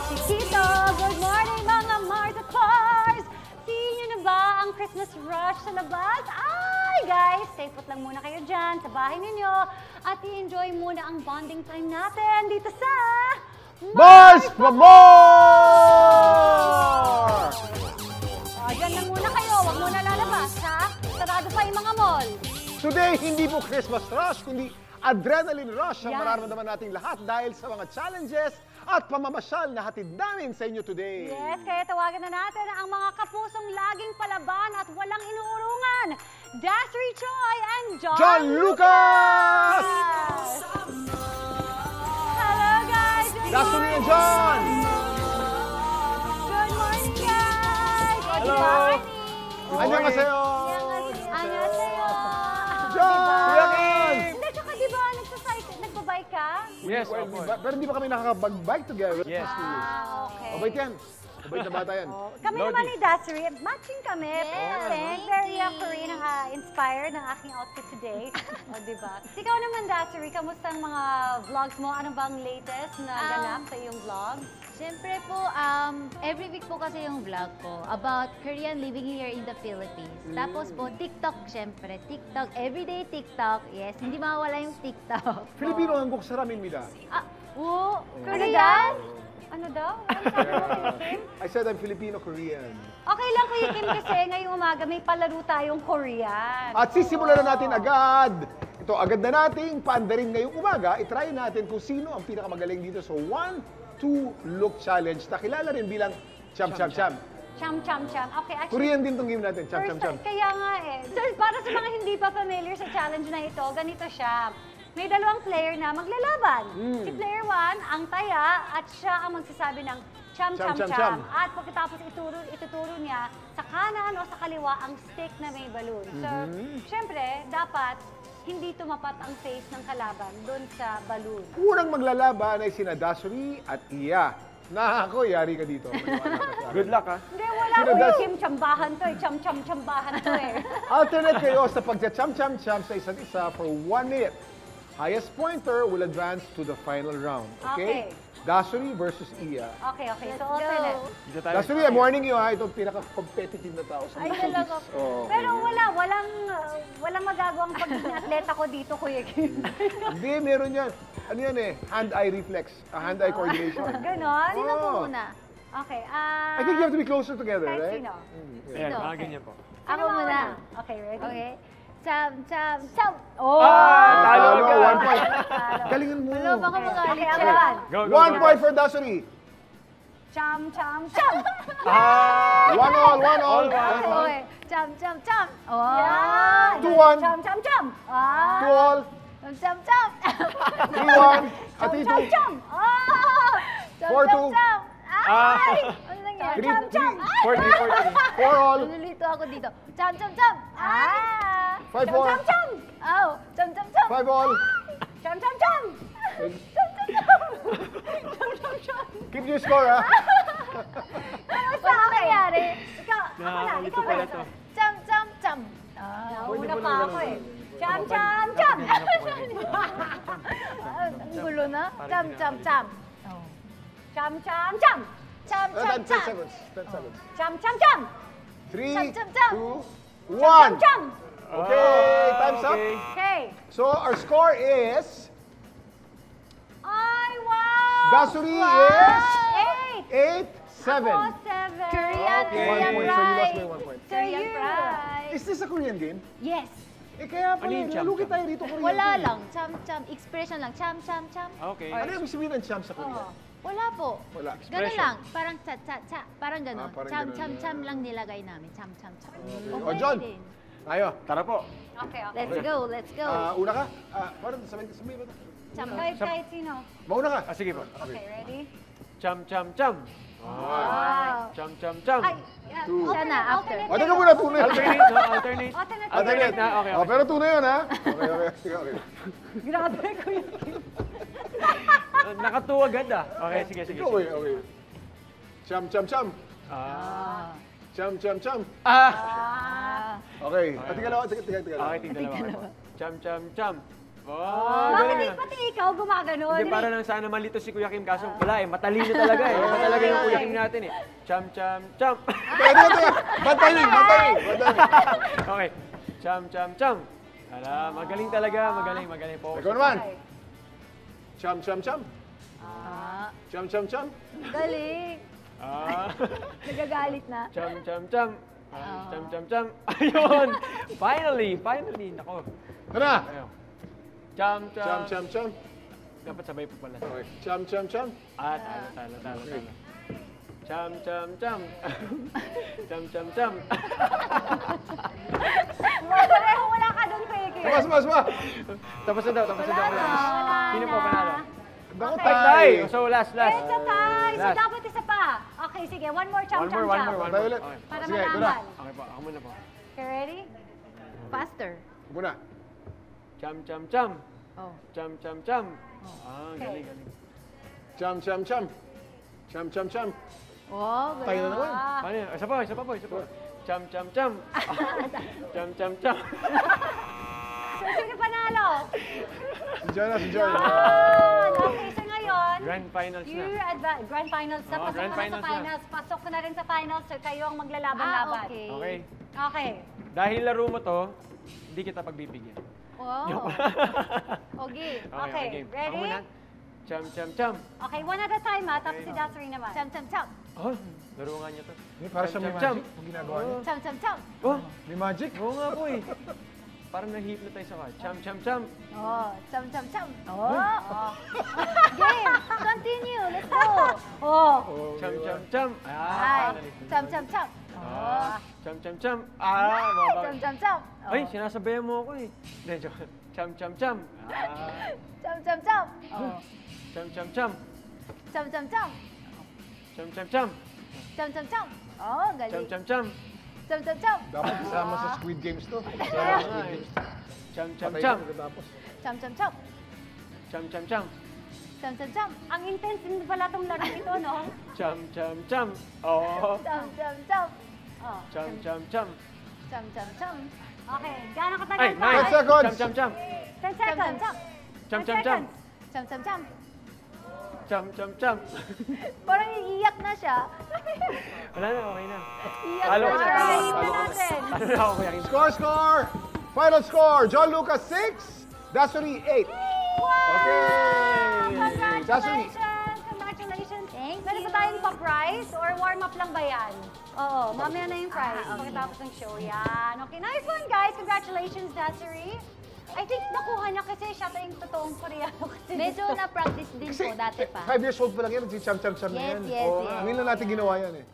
Chiquito! Good morning mga Marta Cars! Tingin nyo na ba ang Christmas rush sa labas? Ay guys, stay put lang muna kayo dyan sa bahay ninyo at i-enjoy muna ang bonding time natin dito sa Mars for More! Dyan lang muna kayo, huwag muna lalabas ha. Sarado pa yung mga mall. Today, hindi po Christmas rush, kundi adrenaline rush ang Yan. mararamdaman nating lahat dahil sa mga challenges at pamamasyal na hatid namin sa inyo today. Yes, kaya tawagan na natin ang mga kapusong laging palaban at walang inuurungan. Dasri Choi and John Lucas! Hello guys! Good Dasri and morning! John! Good morning guys! Hello! Annyeonghaseyo! Annyeonghaseyo! John! Hindi, tsaka di ba nagbabike ka? Yes, Well, of course. pero hindi pa kami nakakapag-bike together. Yes. Okay. Mabait yan. Mabait na bata yan. Kami Lodi. naman ni Dasri, matching kami. Yes. Very Korean inspired ng aking outfit today. O, diba? Ikaw naman, Dasri, kamusta ang mga vlogs mo? Ano bang latest na ganap sa iyong vlogs? Siyempre po, every week po kasi yung vlog ko about Korean living here in the Philippines. Tapos po, TikTok siyempre. TikTok, everyday TikTok. Yes, hindi mawala yung TikTok. Filipino hangguk sa raminmida. Korean? Ano daw? Ano sabi mo, Kim? I said I'm Filipino-Korean. Okay lang, Kuya Kim, kasi ngayong umaga may palaro tayong Korean. At sisimulan na natin agad. Ito, agad na nating paandarin ngayong umaga. I-try natin kung sino ang pinakamagaling dito sa 1-2 look challenge na kilala rin bilang Cham Cham Cham. Cham, cham, cham. Okay, actually, Korean din tong game natin, Cham Cham Cham. Kaya nga eh. So, para sa mga hindi pa familiar sa challenge na ito, ganito siya. May dalawang player na maglalaban. Si player 1, ang taya, at siya ang magsasabi ng cham, cham, Cham, cham, cham. cham. At pagkatapos ituturo niya sa kanan o sa kaliwa ang stick na may balloon. So, syempre, dapat hindi tumapat ang face ng kalaban doon sa balloon. Unang maglalaban ay sina Dasri at Iya. Ako, yari ka dito. Maniwala ka sa akin. Good luck, ha? Hindi, wala Sino ko das- Kim, chambahan to eh. Cham, cham, chambahan to eh. Alternate kayo sa pagcha-cham Cham Cham sa isa't isa for 1 minute. Highest pointer will advance to the final round. Okay? Okay. Dasri versus Iya. Okay, so Let's alternate. go. Dito tayo. Dasri, I'm warning you ha. Ito ang pinaka-competitive na tao sa Ay, mundo. talaga po. Oo. Pero walang magagawang pagiging atleta ko dito, Kuya Kim. Hindi, meron yan. Ano yan eh? Hand-eye reflex. Hand-eye coordination. Ganon? Sino po Oo. muna? Okay, I think you have to be closer together, kahit right? sino? Ayan, Sino? mga ganyan po. Ako Sino muna. Okay, ready? Okay. Cham, cham, cham. Oh! Talo Talo, ka. 1 point. Galingan mo. Wala, baka magalit Okay, ang siya. laban. Go, go, 1 go. point for Dasri. Cham, cham, cham! 1-all. Okay. Cham, cham, cham. Oh. Yan! 2-1. Cham, cham, cham! Ah! 2-all. Cham, cham, cham. 3-1. At Cham, 3-2. cham, cham! Ah! Cham, 4-2. cham, cham. Ay! Ano nangyari? Three- Cham, cham. three- 40. 4-all. Nalilito ako dito. Cham, cham, cham. Ah! 5-4. Cham, cham! Oh, cham, cham, cham. 5-all. Cham, cham, cham! Keep your score, ha? Ano nangyari? Ikaw, ako na, Nakakalito ikaw pala na. to. Cham, cham, cham. Nauna pa ako eh. Cham, cham, cham! Ang gulo na. Cham, cham, cham. Cham, cham, cham! Cham, cham, 10 cham. seconds. 10 seconds. Cham, cham, cham! 3, Cham, cham, cham. 2, 1. Cham, cham! Okay, time's up. Okay. Okay. So, our score is... Ay, wow! Dasuri is... 8! 8-7. Ako, 7. Korean, Okay, Korean 1 point. So, you lost pride. by 1 point. Korean you. pride. Is this a Korean game? Yes. Eh, kaya pala, Ano yung cham, nalugi cham? tayo rito Korean Wala game. lang. Cham, cham. Expression lang. Cham, cham, cham. Okay. Ano yung ibig sabihin ng cham sa Korea? Wala po. Wala. Ganun Expression. lang. Parang cha, cha, cha. Parang ganun. parang Cham, ganun. cham, cham lang nilagay namin. Cham, cham, cham. O, John. din. Tayo. Tara po. Okay. Let's go, let's go. Una ka? Parang sabihin mo ito. Cham, Kahit sino. Mauna ka. Ah, sige po. Okay, ready? Cham, cham, cham. Wow. Cham, cham, cham. Ay, yeah. Two. Siya na, after. O, teka muna, tunay. Alternate, no? Alternate. Alternate. na, okay. O, pero tunay yun, ha? Okay. Grabe ko yun. Nakatuwa agad, ah. Okay, sige. Okay. Cham, cham, cham. Ah. Cham, cham, cham. Ah. Ah. Okay. Tingnan lang. Okay, tingnan dalawa. Cham, cham, cham. Oh, Bakit galing di ah. pati ikaw gumaganon? Hindi, para lang sana malito si Kuya Kim, kaso wala eh, matalino talaga eh. Iba talaga yung Kuya Kim natin eh. Cham, cham, cham. Pwede na ito. Bad timing, bad timing. Okay. Cham, cham, cham. Magaling talaga, magaling. Focus. Ikaw naman. Okay. Cham, cham, cham. Cham, cham, cham. Galing. Ah. Nagagalit na. Cham, cham, cham. Cham, cham, cham. Ayun! Finally! Nako. Ano na? Ayun. Cham, cham. Cham, cham, cham. Dapat sabay po pala. Okay. Cham, cham, cham. Talo. Cham, cham, cham. Cham, cham, cham. Pareho wala ka doon, Peke. Mas. Tapos na daw. Wala Sino na. po panalo? Naku, Okay. tay. So, last. It's a tie. So, Last. dapat isa pa. Okay, sige. One more cham, cham, One cham. more. Tayo ulit. Okay. Para Sige, ito na. malaman. Okay po, ako muna po. Okay, ready? Faster. Muna. Cham, cham, cham. Oh. Cham, cham, cham. Okay. Galing. Cham, cham, cham. Cham, cham, cham. Oh, Tayo na naman. Paano yun? Isa pa po. Cham, cham, cham. Cham, cham, cham. So, sino panalo? Si John na, si John. Okay, so ngayon, Grand finals na. Grand finals na. Oo, Pasok grand na sa finals na. finals. Pasok na rin sa finals. So, kayo ang maglalaban-laban. okay. Okay. Okay. Dahil laro mo to, hindi kita pagbibigyan. Wow. Okay. Okay, game. ready? Ako muna. Cham, cham, cham. Okay, one at a time ha. Tapos Okay. si Dasri naman. Cham, cham, cham. Oh, laro nga niya to. Hindi, para sa may Cham, magic. Ang ginagawa niya. Cham, cham, cham. Oh, May magic. oo nga po eh. Parang na-hypnotize ako. Cham, cham, cham. Oh, cham, cham, cham. Oh. Game. Continue. Let's go. Oh. Cham, cham, cham. Ay. Cham, cham, cham. Cham, cham, cham. Mababa. Cham, cham, cham. Ay, sinasabayan mo ako eh. Hindi, joke. Cham, cham, cham. Cham, cham, cham. Cham, cham, cham. Cham, cham, cham. Cham, cham, cham. Cham, cham, cham. Oh, Cham, galing. cham, cham. Cham, cham, cham. Dapat kasama sa Squid Games to. Kaya nga eh. Cham, cham, Patay cham. na pagkatapos. Cham, cham, cham. Cham, cham, cham. Cham, cham, cham. Ang intense din pala itong laro ito, no? Cham, cham, cham. Oo. Cham, cham, cham. Oh. Cham, cham, cham. Cham, cham, cham. Okay, gaano katagal Ay, pa? 9 seconds. Cham, cham, cham. 10 Cham, cham, seconds. cham. Cham, 10 cham, cham. seconds. Cham, cham, cham. Cham, cham, cham. Parang iiyak na siya. Wala na, okay na. Iiyak Halo na na. siya. Alright, na natin. Ano na ako, Kuya Kim? Score! Final score! John Lucas 6, Dasuri 8. Okay. Congratulations! Congratulations! Thank Meron you. ba tayong pa-prize or warm-up lang ba yan? Oo, mamaya na yung prize. okay. Pagkatapos ng show yan. Okay, nice one guys! Congratulations, Dasuri! I think nakuha niya kasi siya tayong totoong Koreano. Kasi Medyo na-practice din Kasi po dati pa. 5 years old pa lang yan, si Cham Cham Cham na Yes, yan. yes, Oo, yes. Ngayon lang natin ginawa yan eh.